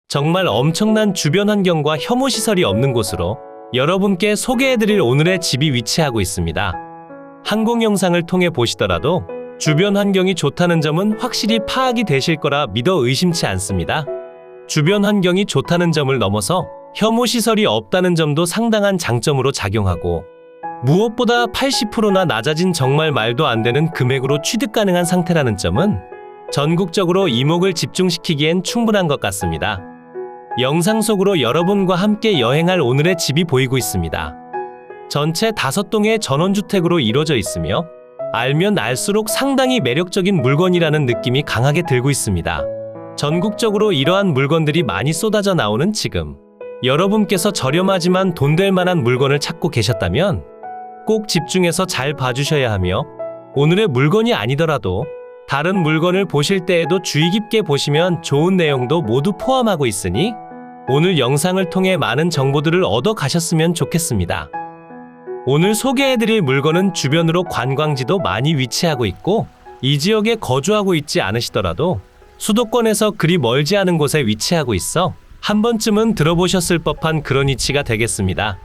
정말 엄청난 주변 환경과 혐오시설이 없는 곳으로 여러분께 소개해드릴 오늘의 집이 위치하고 있습니다. 항공 영상을 통해 보시더라도 주변 환경이 좋다는 점은 확실히 파악이 되실 거라 믿어 의심치 않습니다. 주변 환경이 좋다는 점을 넘어서 혐오시설이 없다는 점도 상당한 장점으로 작용하고, 무엇보다 80%나 낮아진 정말 말도 안 되는 금액으로 취득 가능한 상태라는 점은 전국적으로 이목을 집중시키기엔 충분한 것 같습니다. 영상 속으로 여러분과 함께 여행할 오늘의 집이 보이고 있습니다. 전체 5동의 전원주택으로 이루어져 있으며 알면 알수록 상당히 매력적인 물건이라는 느낌이 강하게 들고 있습니다. 전국적으로 이러한 물건들이 많이 쏟아져 나오는 지금, 여러분께서 저렴하지만 돈 될 만한 물건을 찾고 계셨다면 꼭 집중해서 잘 봐주셔야 하며, 오늘의 물건이 아니더라도 다른 물건을 보실 때에도 주의 깊게 보시면 좋은 내용도 모두 포함하고 있으니 오늘 영상을 통해 많은 정보들을 얻어 가셨으면 좋겠습니다. 오늘 소개해드릴 물건은 주변으로 관광지도 많이 위치하고 있고, 이 지역에 거주하고 있지 않으시더라도 수도권에서 그리 멀지 않은 곳에 위치하고 있어 한 번쯤은 들어보셨을 법한 그런 위치가 되겠습니다.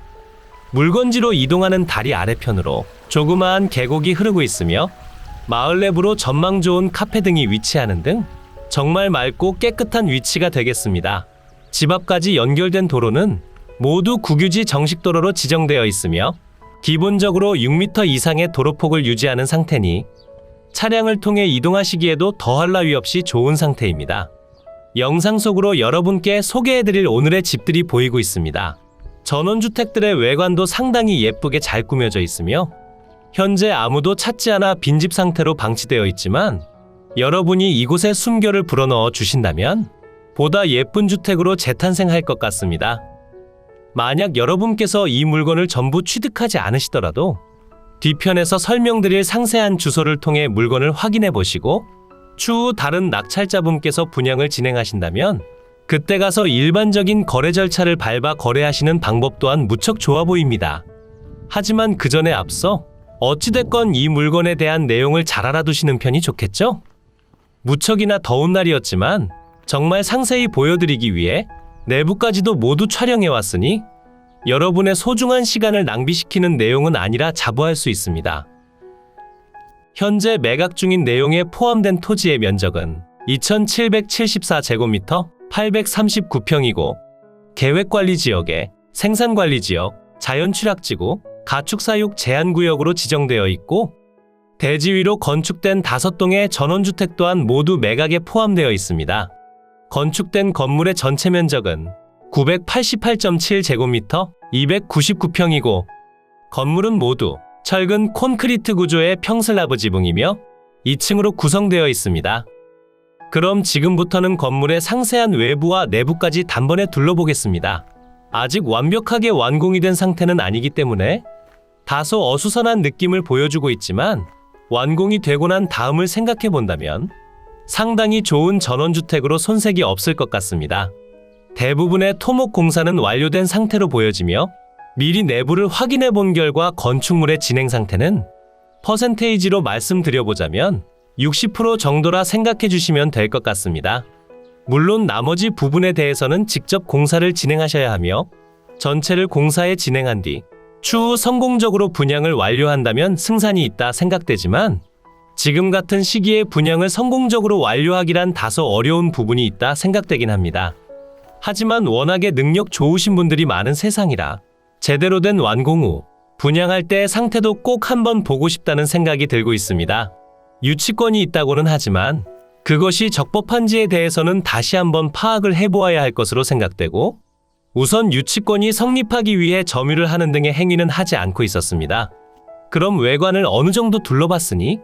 물건지로 이동하는 다리 아래편으로 조그마한 계곡이 흐르고 있으며 마을 내부로 전망 좋은 카페 등이 위치하는 등 정말 맑고 깨끗한 위치가 되겠습니다. 집 앞까지 연결된 도로는 모두 국유지 정식도로로 지정되어 있으며 기본적으로 6m 이상의 도로폭을 유지하는 상태니 차량을 통해 이동하시기에도 더할 나위 없이 좋은 상태입니다. 영상 속으로 여러분께 소개해드릴 오늘의 집들이 보이고 있습니다. 전원주택들의 외관도 상당히 예쁘게 잘 꾸며져 있으며 현재 아무도 찾지 않아 빈집 상태로 방치되어 있지만, 여러분이 이곳에 숨결을 불어넣어 주신다면 보다 예쁜 주택으로 재탄생할 것 같습니다. 만약 여러분께서 이 물건을 전부 취득하지 않으시더라도 뒤편에서 설명드릴 상세한 주소를 통해 물건을 확인해 보시고 추후 다른 낙찰자분께서 분양을 진행하신다면 그때 가서 일반적인 거래 절차를 밟아 거래하시는 방법 또한 무척 좋아 보입니다. 하지만 그 전에 앞서 어찌됐건 이 물건에 대한 내용을 잘 알아두시는 편이 좋겠죠? 무척이나 더운 날이었지만 정말 상세히 보여드리기 위해 내부까지도 모두 촬영해 왔으니 여러분의 소중한 시간을 낭비시키는 내용은 아니라 자부할 수 있습니다. 현재 매각 중인 내용에 포함된 토지의 면적은 2774제곱미터 839평이고 계획관리지역에 생산관리지역, 자연취락지구, 가축사육 제한구역으로 지정되어 있고, 대지 위로 건축된 5동의 전원주택 또한 모두 매각에 포함되어 있습니다. 건축된 건물의 전체 면적은 988.7제곱미터 299평이고 건물은 모두 철근 콘크리트 구조의 평슬라브 지붕이며 2층으로 구성되어 있습니다. 그럼 지금부터는 건물의 상세한 외부와 내부까지 단번에 둘러보겠습니다. 아직 완벽하게 완공이 된 상태는 아니기 때문에 다소 어수선한 느낌을 보여주고 있지만, 완공이 되고 난 다음을 생각해 본다면 상당히 좋은 전원주택으로 손색이 없을 것 같습니다. 대부분의 토목 공사는 완료된 상태로 보여지며 미리 내부를 확인해 본 결과 건축물의 진행 상태는 퍼센테이지로 말씀드려보자면 60% 정도라 생각해 주시면 될 것 같습니다. 물론 나머지 부분에 대해서는 직접 공사를 진행하셔야 하며 전체를 공사에 진행한 뒤 추후 성공적으로 분양을 완료한다면 승산이 있다 생각되지만, 지금 같은 시기에 분양을 성공적으로 완료하기란 다소 어려운 부분이 있다 생각되긴 합니다. 하지만 워낙에 능력 좋으신 분들이 많은 세상이라 제대로 된 완공 후 분양할 때 상태도 꼭 한번 보고 싶다는 생각이 들고 있습니다. 유치권이 있다고는 하지만 그것이 적법한지에 대해서는 다시 한번 파악을 해보아야 할 것으로 생각되고, 우선 유치권이 성립하기 위해 점유를 하는 등의 행위는 하지 않고 있었습니다. 그럼 외관을 어느 정도 둘러봤으니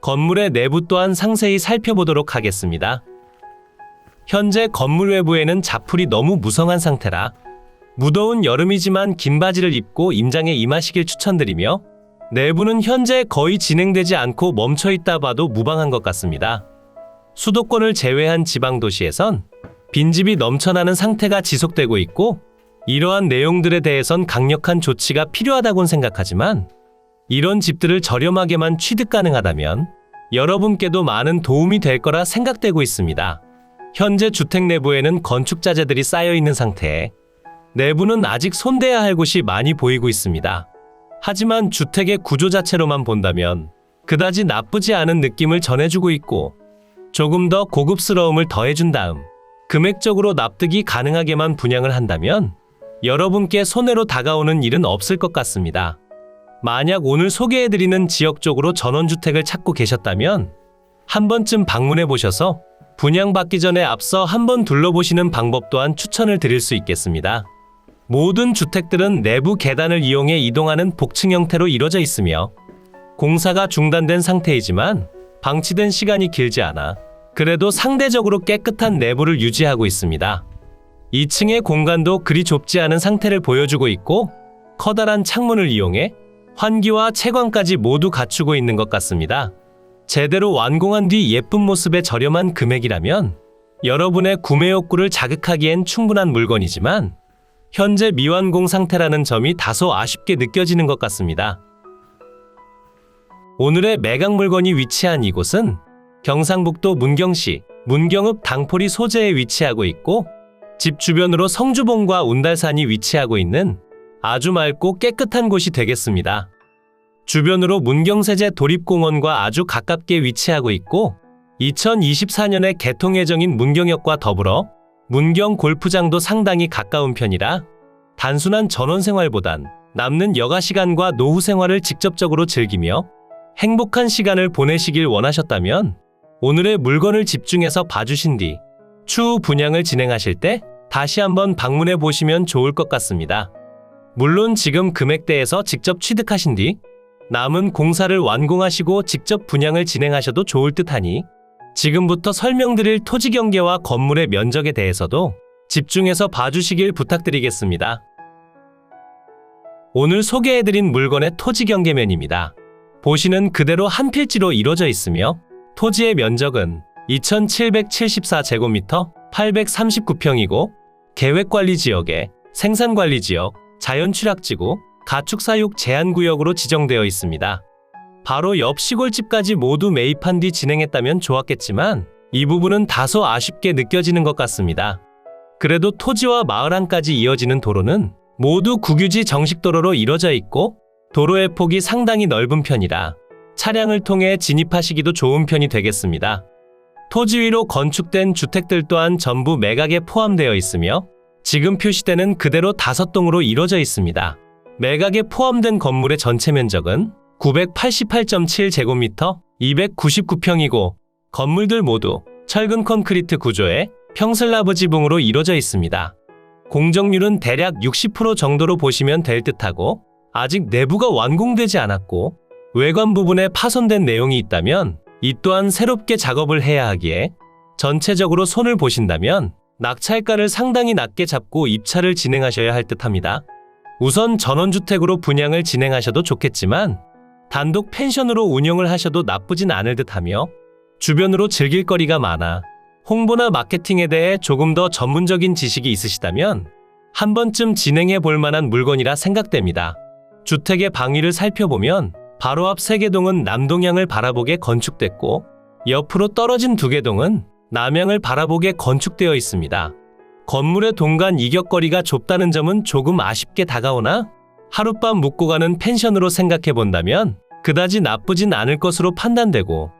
건물의 내부 또한 상세히 살펴보도록 하겠습니다. 현재 건물 외부에는 자풀이 너무 무성한 상태라 무더운 여름이지만 긴 바지를 입고 임장에 임하시길 추천드리며, 내부는 현재 거의 진행되지 않고 멈춰있다 봐도 무방한 것 같습니다. 수도권을 제외한 지방도시에선 빈집이 넘쳐나는 상태가 지속되고 있고, 이러한 내용들에 대해선 강력한 조치가 필요하다곤 생각하지만 이런 집들을 저렴하게만 취득 가능하다면 여러분께도 많은 도움이 될 거라 생각되고 있습니다. 현재 주택 내부에는 건축 자재들이 쌓여 있는 상태에 내부는 아직 손대야 할 곳이 많이 보이고 있습니다. 하지만 주택의 구조 자체로만 본다면 그다지 나쁘지 않은 느낌을 전해주고 있고 조금 더 고급스러움을 더해준 다음 금액적으로 납득이 가능하게만 분양을 한다면 여러분께 손해로 다가오는 일은 없을 것 같습니다. 만약 오늘 소개해드리는 지역 쪽으로 전원주택을 찾고 계셨다면 한 번쯤 방문해 보셔서 분양받기 전에 앞서 한번 둘러보시는 방법 또한 추천을 드릴 수 있겠습니다. 모든 주택들은 내부 계단을 이용해 이동하는 복층 형태로 이루어져 있으며 공사가 중단된 상태이지만 방치된 시간이 길지 않아 그래도 상대적으로 깨끗한 내부를 유지하고 있습니다. 2층의 공간도 그리 좁지 않은 상태를 보여주고 있고 커다란 창문을 이용해 환기와 채광까지 모두 갖추고 있는 것 같습니다. 제대로 완공한 뒤 예쁜 모습의 저렴한 금액이라면 여러분의 구매 욕구를 자극하기엔 충분한 물건이지만 현재 미완공 상태라는 점이 다소 아쉽게 느껴지는 것 같습니다. 오늘의 매각 물건이 위치한 이곳은 경상북도 문경시 문경읍 당포리 소재에 위치하고 있고 집 주변으로 성주봉과 운달산이 위치하고 있는 아주 맑고 깨끗한 곳이 되겠습니다. 주변으로 문경세제 도립공원과 아주 가깝게 위치하고 있고 2024년에 개통 예정인 문경역과 더불어 문경 골프장도 상당히 가까운 편이라 단순한 전원생활보단 남는 여가 시간과 노후 생활을 직접적으로 즐기며 행복한 시간을 보내시길 원하셨다면 오늘의 물건을 집중해서 봐주신 뒤 추후 분양을 진행하실 때 다시 한번 방문해 보시면 좋을 것 같습니다. 물론 지금 금액대에서 직접 취득하신 뒤 남은 공사를 완공하시고 직접 분양을 진행하셔도 좋을 듯하니 지금부터 설명드릴 토지 경계와 건물의 면적에 대해서도 집중해서 봐주시길 부탁드리겠습니다. 오늘 소개해드린 물건의 토지 경계면입니다. 보시는 그대로 한 필지로 이루어져 있으며 토지의 면적은 2774제곱미터 839평이고 계획관리지역에 생산관리지역, 자연취락지구, 가축사육 제한구역으로 지정되어 있습니다. 바로 옆 시골집까지 모두 매입한 뒤 진행했다면 좋았겠지만 이 부분은 다소 아쉽게 느껴지는 것 같습니다. 그래도 토지와 마을 안까지 이어지는 도로는 모두 국유지 정식도로로 이뤄져 있고 도로의 폭이 상당히 넓은 편이라 차량을 통해 진입하시기도 좋은 편이 되겠습니다. 토지 위로 건축된 주택들 또한 전부 매각에 포함되어 있으며 지금 표시되는 그대로 5동으로 이루어져 있습니다. 매각에 포함된 건물의 전체 면적은 988.7제곱미터 299평이고 건물들 모두 철근 콘크리트 구조의 평슬라브 지붕으로 이루어져 있습니다. 공정률은 대략 60% 정도로 보시면 될 듯하고 아직 내부가 완공되지 않았고 외관 부분에 파손된 내용이 있다면 이 또한 새롭게 작업을 해야 하기에 전체적으로 손을 보신다면 낙찰가를 상당히 낮게 잡고 입찰을 진행하셔야 할 듯합니다. 우선 전원주택으로 분양을 진행하셔도 좋겠지만 단독 펜션으로 운영을 하셔도 나쁘진 않을 듯하며 주변으로 즐길 거리가 많아 홍보나 마케팅에 대해 조금 더 전문적인 지식이 있으시다면 한 번쯤 진행해 볼 만한 물건이라 생각됩니다. 주택의 방위를 살펴보면 바로 앞 3개동은 남동향을 바라보게 건축됐고 옆으로 떨어진 2개동은 남향을 바라보게 건축되어 있습니다. 건물의 동간 이격거리가 좁다는 점은 조금 아쉽게 다가오나 하룻밤 묵고 가는 펜션으로 생각해 본다면 그다지 나쁘진 않을 것으로 판단되고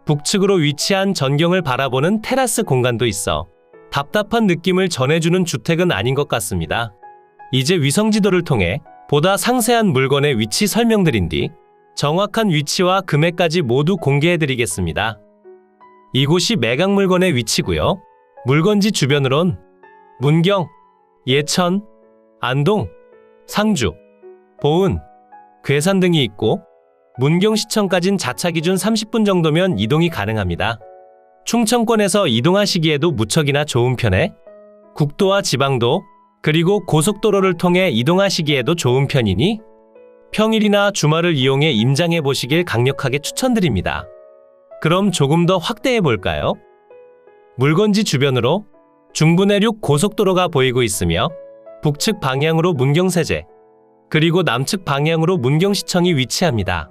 북측으로 위치한 전경을 바라보는 테라스 공간도 있어 답답한 느낌을 전해주는 주택은 아닌 것 같습니다. 이제 위성지도를 통해 보다 상세한 물건의 위치 설명드린 뒤 정확한 위치와 금액까지 모두 공개해드리겠습니다. 이곳이 매각 물건의 위치고요. 물건지 주변으론 문경, 예천, 안동, 상주, 보은, 괴산 등이 있고 문경시청까진 자차 기준 30분 정도면 이동이 가능합니다. 충청권에서 이동하시기에도 무척이나 좋은 편에 국도와 지방도 그리고 고속도로를 통해 이동하시기에도 좋은 편이니 평일이나 주말을 이용해 임장해 보시길 강력하게 추천드립니다. 그럼 조금 더 확대해 볼까요? 물건지 주변으로 중부내륙 고속도로가 보이고 있으며 북측 방향으로 문경세제 그리고 남측 방향으로 문경시청이 위치합니다.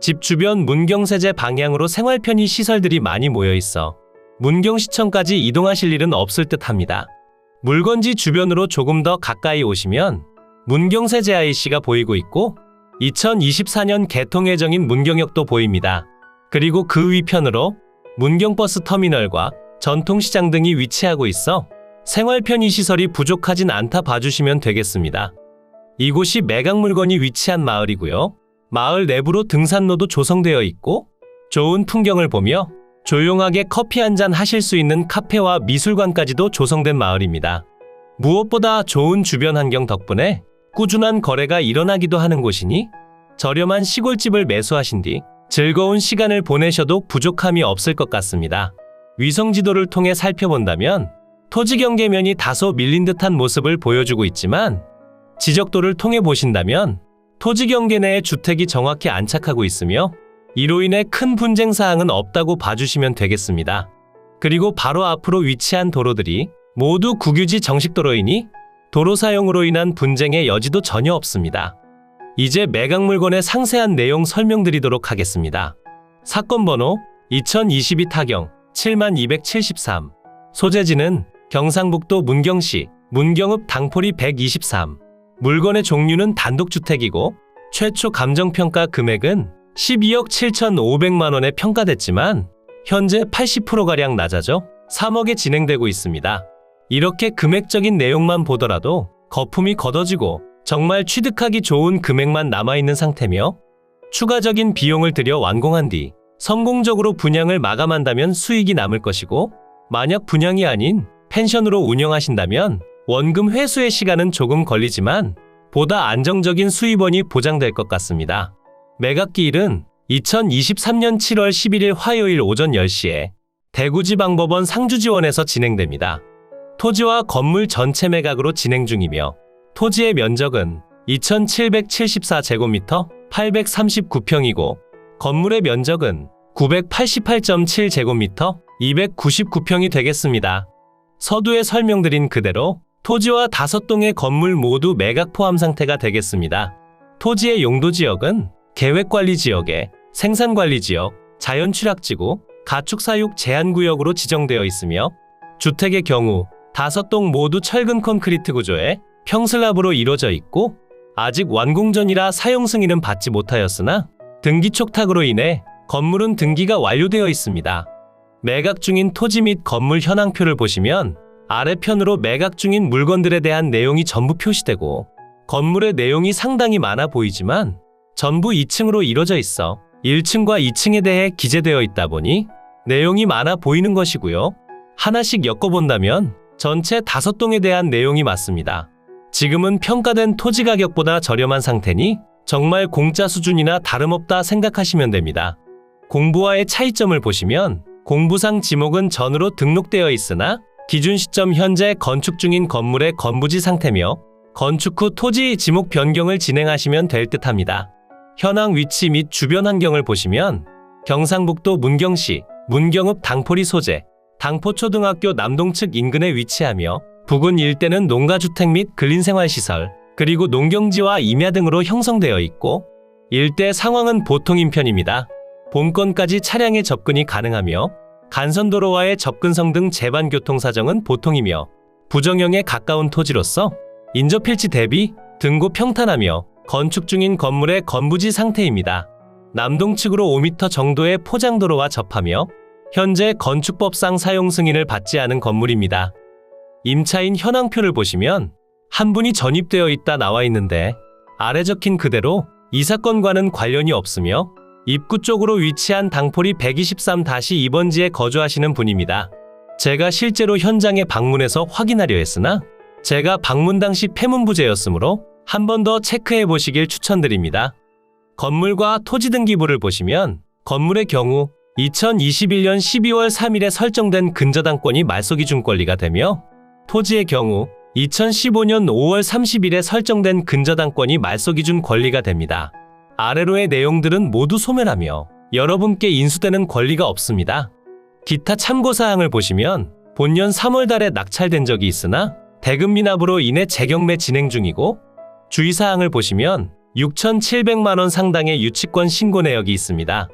집 주변 문경세제 방향으로 생활 편의 시설들이 많이 모여 있어 문경시청까지 이동하실 일은 없을 듯합니다. 물건지 주변으로 조금 더 가까이 오시면 문경세 JIC가 보이고 있고 2024년 개통 예정인 문경역도 보입니다. 그리고 그 위편으로 문경버스 터미널과 전통시장 등이 위치하고 있어 생활 편의시설이 부족하진 않다 봐주시면 되겠습니다. 이곳이 매각물건이 위치한 마을이고요. 마을 내부로 등산로도 조성되어 있고 좋은 풍경을 보며 조용하게 커피 한잔 하실 수 있는 카페와 미술관까지도 조성된 마을입니다. 무엇보다 좋은 주변 환경 덕분에 꾸준한 거래가 일어나기도 하는 곳이니 저렴한 시골집을 매수하신 뒤 즐거운 시간을 보내셔도 부족함이 없을 것 같습니다. 위성지도를 통해 살펴본다면 토지 경계면이 다소 밀린 듯한 모습을 보여주고 있지만 지적도를 통해 보신다면 토지 경계 내에 주택이 정확히 안착하고 있으며 이로 인해 큰 분쟁 사항은 없다고 봐주시면 되겠습니다. 그리고 바로 앞으로 위치한 도로들이 모두 국유지 정식도로이니 도로 사용으로 인한 분쟁의 여지도 전혀 없습니다. 이제 매각 물건의 상세한 내용 설명드리도록 하겠습니다. 사건 번호 2022 타경 7273 소재지는 경상북도 문경시 문경읍 당포리 123 물건의 종류는 단독주택이고 최초 감정평가 금액은 12억 7,500만 원에 평가됐지만 현재 80%가량 낮아져 3억에 진행되고 있습니다. 이렇게 금액적인 내용만 보더라도 거품이 걷어지고 정말 취득하기 좋은 금액만 남아있는 상태며 추가적인 비용을 들여 완공한 뒤 성공적으로 분양을 마감한다면 수익이 남을 것이고 만약 분양이 아닌 펜션으로 운영하신다면 원금 회수의 시간은 조금 걸리지만 보다 안정적인 수입원이 보장될 것 같습니다. 매각기일은 2023년 7월 11일 화요일 오전 10시에 대구지방법원 상주지원에서 진행됩니다. 토지와 건물 전체 매각으로 진행 중이며 토지의 면적은 2774제곱미터 839평이고 건물의 면적은 988.7제곱미터 299평이 되겠습니다. 서두에 설명드린 그대로 토지와 5동의 건물 모두 매각 포함 상태가 되겠습니다. 토지의 용도지역은 계획관리지역에 생산관리지역, 자연취락지구, 가축사육 제한구역으로 지정되어 있으며 주택의 경우 5동 모두 철근 콘크리트 구조의 평슬랍으로 이루어져 있고 아직 완공 전이라 사용 승인은 받지 못하였으나 등기 촉탁으로 인해 건물은 등기가 완료되어 있습니다. 매각 중인 토지 및 건물 현황표를 보시면 아래편으로 매각 중인 물건들에 대한 내용이 전부 표시되고 건물의 내용이 상당히 많아 보이지만 전부 2층으로 이루어져 있어 1층과 2층에 대해 기재되어 있다 보니 내용이 많아 보이는 것이고요. 하나씩 엮어본다면 전체 5동에 대한 내용이 맞습니다. 지금은 평가된 토지 가격보다 저렴한 상태니 정말 공짜 수준이나 다름없다 생각하시면 됩니다. 공부와의 차이점을 보시면 공부상 지목은 전으로 등록되어 있으나 기준 시점 현재 건축 중인 건물의 건부지 상태며 건축 후 토지 지목 변경을 진행하시면 될 듯합니다. 현황 위치 및 주변 환경을 보시면 경상북도 문경시 문경읍 당포리 소재 당포초등학교 남동측 인근에 위치하며 부근 일대는 농가주택 및 근린생활시설 그리고 농경지와 임야 등으로 형성되어 있고 일대 상황은 보통인 편입니다. 본건까지 차량의 접근이 가능하며 간선도로와의 접근성 등 제반교통 사정은 보통이며 부정형에 가까운 토지로서 인접필지 대비 등고 평탄하며 건축 중인 건물의 건부지 상태입니다. 남동측으로 5m 정도의 포장도로와 접하며 현재 건축법상 사용 승인을 받지 않은 건물입니다. 임차인 현황표를 보시면 한 분이 전입되어 있다 나와 있는데 아래 적힌 그대로 이 사건과는 관련이 없으며 입구 쪽으로 위치한 당포리 123-2번지에 거주하시는 분입니다. 제가 실제로 현장에 방문해서 확인하려 했으나 제가 방문 당시 폐문부재였으므로 한 번 더 체크해 보시길 추천드립니다. 건물과 토지 등기부를 보시면 건물의 경우 2021년 12월 3일에 설정된 근저당권이 말소기준 권리가 되며 토지의 경우 2015년 5월 30일에 설정된 근저당권이 말소기준 권리가 됩니다. 아래로의 내용들은 모두 소멸하며 여러분께 인수되는 권리가 없습니다. 기타 참고사항을 보시면 본년 3월 달에 낙찰된 적이 있으나 대금 미납으로 인해 재경매 진행 중이고 주의사항을 보시면 6,700만 원 상당의 유치권 신고 내역이 있습니다.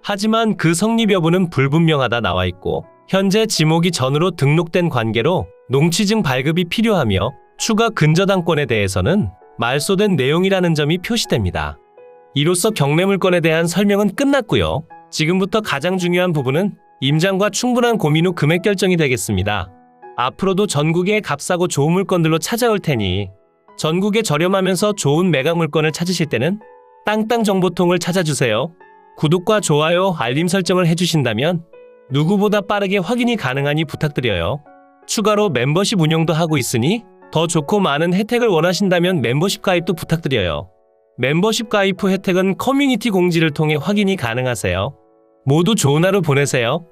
하지만 그 성립 여부는 불분명하다 나와 있고 현재 지목이 전으로 등록된 관계로 농취증 발급이 필요하며 추가 근저당권에 대해서는 말소된 내용이라는 점이 표시됩니다. 이로써 경매물건에 대한 설명은 끝났고요. 지금부터 가장 중요한 부분은 임장과 충분한 고민 후 금액 결정이 되겠습니다. 앞으로도 전국의 값싸고 좋은 물건들로 찾아올 테니 전국에 저렴하면서 좋은 매각 물건을 찾으실 때는 땅땅정보통을 찾아주세요. 구독과 좋아요, 알림 설정을 해주신다면 누구보다 빠르게 확인이 가능하니 부탁드려요. 추가로 멤버십 운영도 하고 있으니 더 좋고 많은 혜택을 원하신다면 멤버십 가입도 부탁드려요. 멤버십 가입 후 혜택은 커뮤니티 공지를 통해 확인이 가능하세요. 모두 좋은 하루 보내세요.